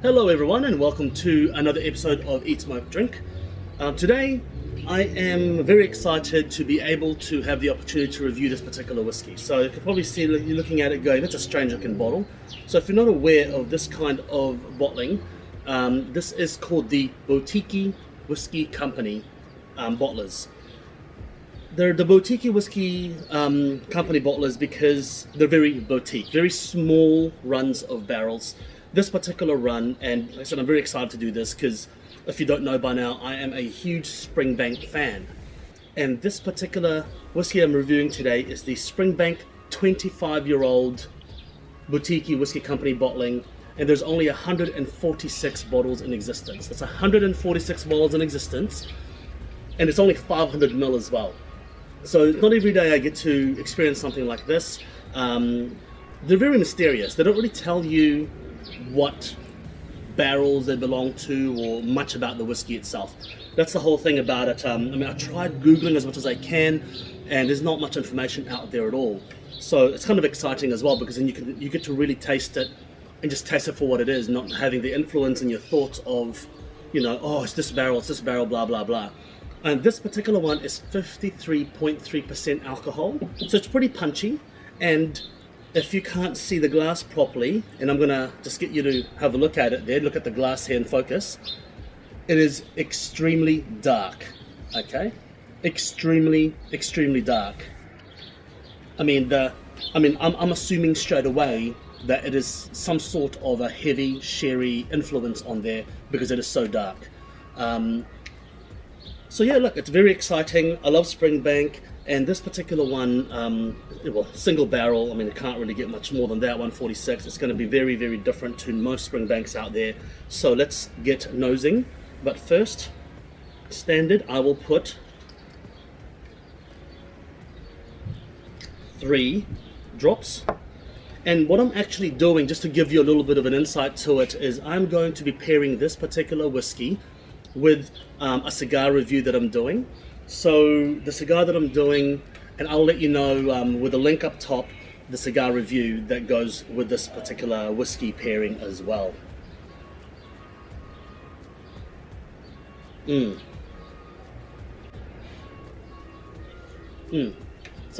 Hello everyone and welcome to another episode of Eat Smoke Drink. Today I am very excited to be able to have the opportunity to review this particular whiskey. So you can probably see you're looking at it going, that's a strange looking bottle. So if you're not aware of this kind of bottling, this is called the Boutique Whiskey Company bottlers. They're the Boutique Whiskey Company bottlers because they're very boutique, very small runs of barrels. This particular run, and like I said, I'm very excited to do this because if you don't know by now, I am a huge Springbank fan. And this particular whiskey I'm reviewing today is the Springbank 25-year-old Boutique Whiskey Company bottling, and there's only 146 bottles in existence. That's 146 bottles in existence, and it's only 500 ml as well. So not every day I get to experience something like this. They're very mysterious. They don't really tell you what barrels they belong to or much about the whiskey itself. That's the whole thing about it. I tried Googling as much as I can, and there's not much information out there at all. So it's kind of exciting as well, because then you get to really taste it and just taste it for what it is, not having the influence in your thoughts of, oh, it's this barrel, blah, blah, blah. And this particular one is 53.3% alcohol, so it's pretty punchy. And if you can't see the glass properly, and I'm gonna just get you to have a look at it there, look at the glass here in focus, it is extremely dark, okay? Extremely dark. I'm assuming straight away that it is some sort of a heavy sherry influence on there because it is so dark. So yeah, look, it's very exciting. I love Springbank, and this particular one, single barrel, it can't really get much more than that, 146. It's going to be very, very different to most Springbanks out there. So let's get nosing. But first, standard, I will put 3 drops. And what I'm actually doing, just to give you a little bit of an insight to it, is I'm going to be pairing this particular whiskey with a cigar review that I'm doing. So the cigar that I'm doing, and I'll let you know with a link up top, the cigar review that goes with this particular whiskey pairing as well. So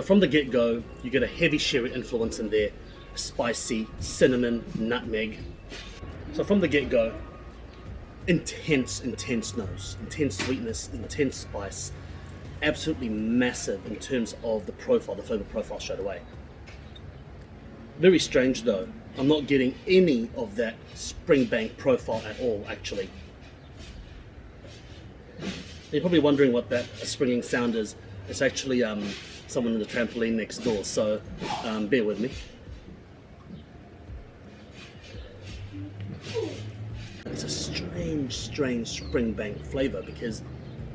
from the get-go, you get a heavy sherry influence in there, spicy, cinnamon, nutmeg. So from the get-go, intense nose, intense sweetness, intense spice, absolutely massive in terms of the profile, the flavor profile straight away. Very strange though, I'm not getting any of that Springbank profile at all actually. You're probably wondering what that springing sound is. It's actually someone in the trampoline next door, so bear with me. It's a strange Springbank flavor because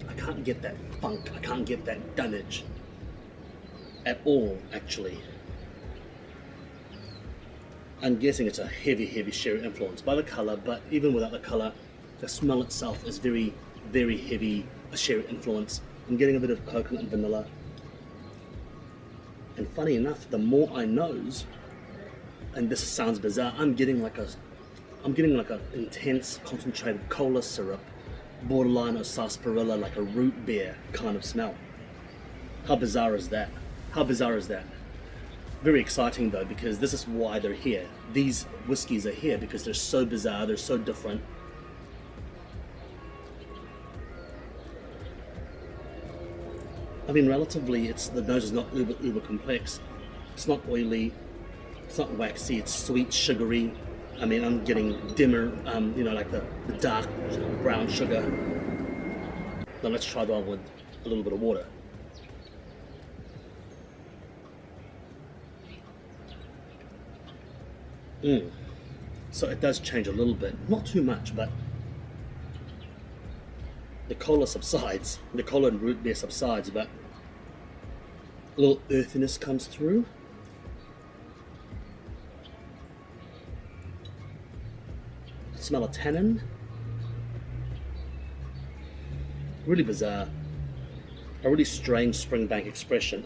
I can't get that funk, I can't get that dunnage at all actually. I'm guessing it's a heavy sherry influence by the color, but even without the color, the smell itself is very heavy, a sherry influence. I'm getting a bit of coconut and vanilla. And funny enough, the more I nose, and this sounds bizarre, I'm getting like an intense concentrated cola syrup, borderline of sarsaparilla, like a root beer kind of smell. How bizarre is that? Very exciting though, because this is why they're here. These whiskies are here because they're so bizarre, they're so different. Relatively, the nose is not uber complex. It's not oily, it's not waxy, it's sweet, sugary. I'm getting dimmer, like the dark brown sugar. Now let's try that with a little bit of water. So it does change a little bit, not too much, but the cola subsides, the cola and root beer subsides, but a little earthiness comes through. Smell of tannin. Really bizarre. A really strange Springbank expression.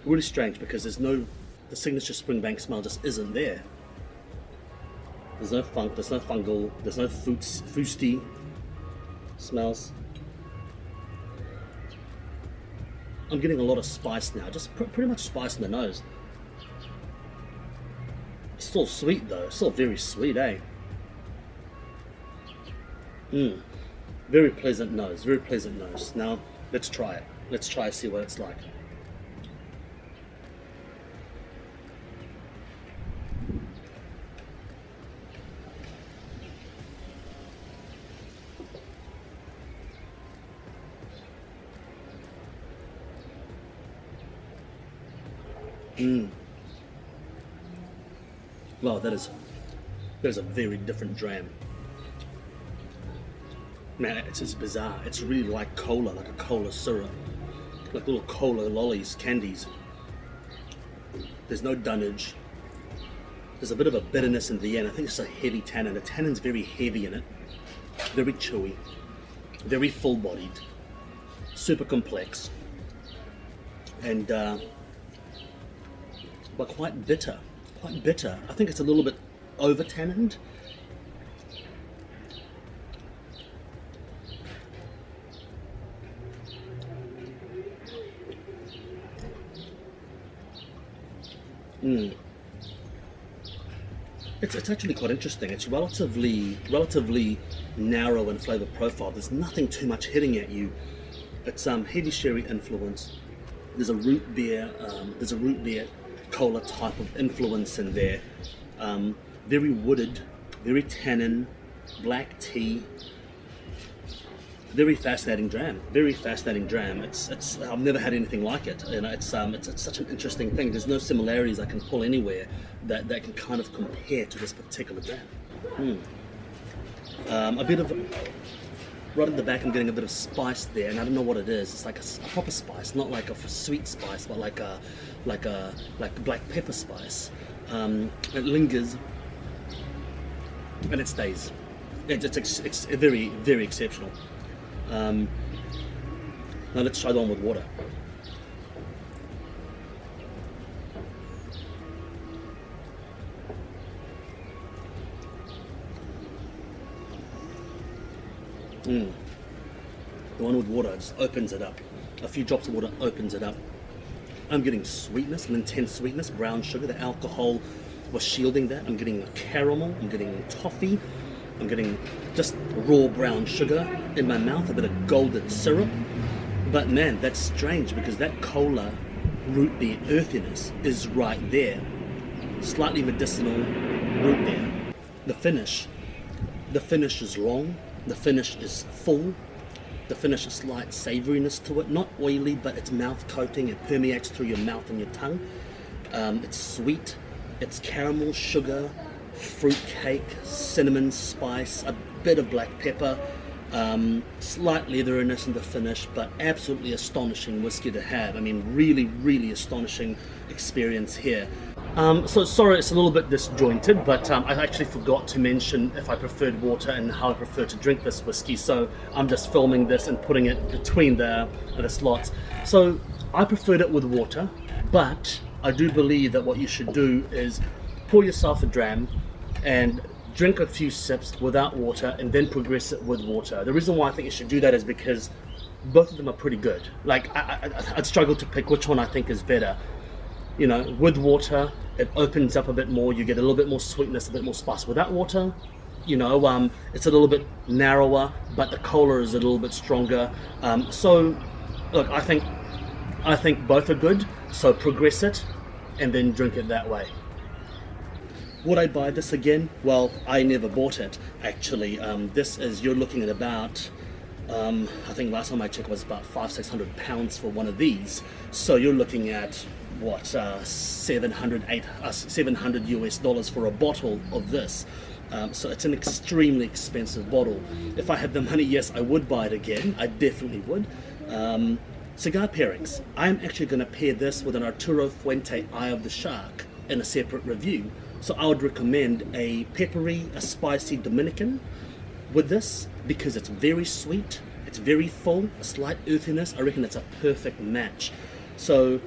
really strange because there's no, the signature Springbank smell just isn't there. There's no funk, there's no fungal, there's no foosty smells. I'm getting a lot of spice now, just pretty much spice in the nose. Still sweet though, still very sweet, eh? Very pleasant nose, very pleasant nose. Now, let's try it. Let's try and see what it's like. Wow, that is a very different dram. Man, it's bizarre. It's really like cola, like a cola syrup, like little cola lollies, candies. There's no dunnage. There's a bit of a bitterness in the end. I think it's a heavy tannin. The tannin's very heavy in it, very chewy, very full-bodied, super complex, and but quite bitter. Quite bitter. I think it's a little bit over tannined. It's actually quite interesting. It's relatively narrow in flavor profile. There's nothing too much hitting at you. It's heavy sherry influence. There's a root beer. Cola type of influence in there. Very wooded, very tannin, black tea. Very fascinating dram. Very fascinating dram. It's I've never had anything like it. You know, it's such an interesting thing. There's no similarities I can pull anywhere that can kind of compare to this particular dram. A bit of right at the back, I'm getting a bit of spice there, and I don't know what it is. It's like a proper spice, not like a sweet spice, but like black pepper spice. It lingers and it stays. It's very, very exceptional. Now let's try the one with water. The one with water just opens it up. A few drops of water opens it up. I'm getting sweetness, an intense sweetness, brown sugar. The alcohol was shielding that. I'm getting caramel, I'm getting toffee, I'm getting just raw brown sugar in my mouth, a bit of golden syrup. But man, that's strange because that cola root beer earthiness is right there. Slightly medicinal root beer. The finish is long, the finish is full, the finish is slight savouriness to it, not oily, but it's mouth coating, it permeates through your mouth and your tongue. It's sweet, it's caramel, sugar, fruit cake, cinnamon, spice, a bit of black pepper, slight leatheriness in the finish, but absolutely astonishing whiskey to have. I mean, really, really astonishing experience here. So sorry, it's a little bit disjointed, but I actually forgot to mention if I preferred water and how I prefer to drink this whiskey. So I'm just filming this and putting it between the slots. So I preferred it with water, but I do believe that what you should do is pour yourself a dram and drink a few sips without water and then progress it with water. The reason why I think you should do that is because both of them are pretty good. Like I'd struggle to pick which one I think is better. You know, with water, it opens up a bit more, you get a little bit more sweetness, a bit more spice. Without water, you know, it's a little bit narrower, but the cola is a little bit stronger. So, look, I think both are good, so progress it, and then drink it that way. Would I buy this again? Well, I never bought it, actually. This is, you're looking at about, I think last time I checked was about £500-600 for one of these. So you're looking at, what, 700 US dollars for a bottle of this. So it's an extremely expensive bottle. If I had the money, yes, I would buy it again. I definitely would. Cigar Pairings. I'm actually going to pair this with an Arturo Fuente Eye of the Shark in a separate review. So I would recommend a peppery, a spicy Dominican with this because it's very sweet, it's very full, a slight earthiness. I reckon it's a perfect match. So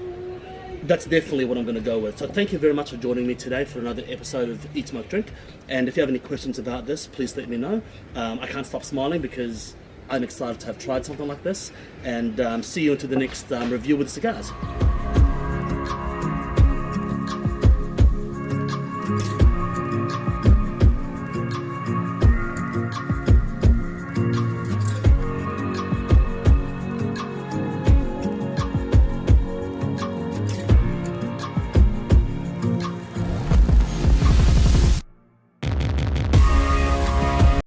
that's definitely what I'm going to go with. So thank you very much for joining me today for another episode of Eat, Smoke, Drink. And if you have any questions about this, please let me know. I can't stop smiling because I'm excited to have tried something like this. And see you into the next review with cigars.